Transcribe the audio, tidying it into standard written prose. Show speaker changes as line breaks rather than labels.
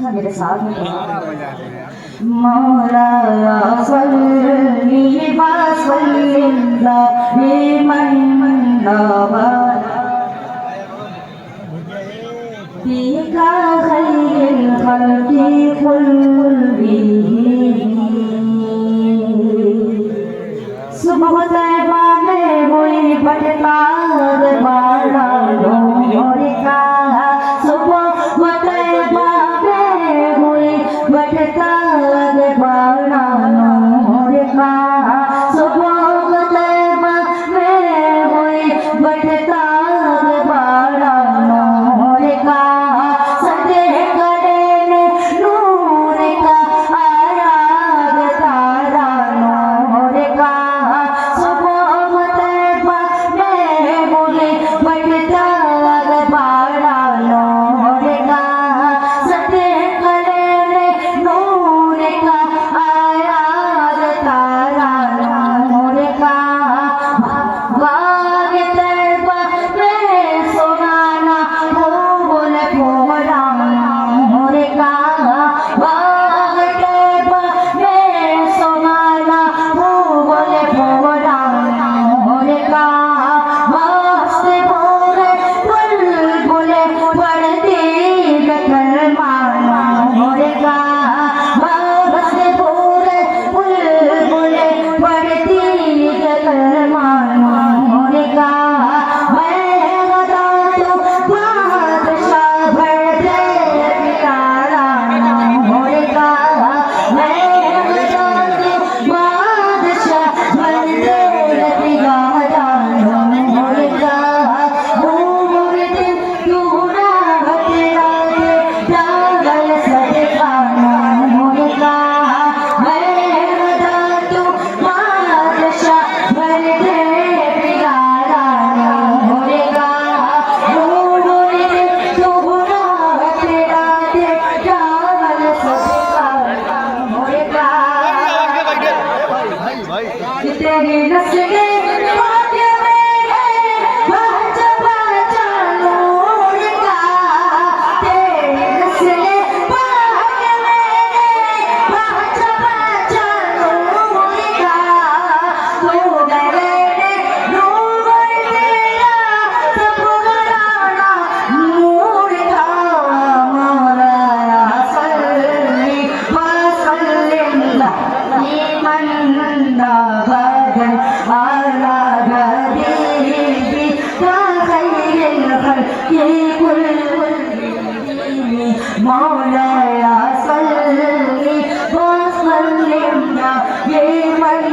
मेरे साथ में मौलाया सल्ली वसल्लिम दाइमन अबदा बिका खैरिल खल्qi कुल्लिहिम सुबह तैबा में हुई बटतार बाड़ा नूर का सुबह तैबा बटता बाड़ा नूर का सुबह तैबा में हुई बटता बाड़ा नूर का सदे करे नूर का आया तारा नूर का सुबह तैबा में हुई बटता बाड़ा नूर का सदे तेरी नस्लें मौलाया सल्ली वसल्लिम दाइमन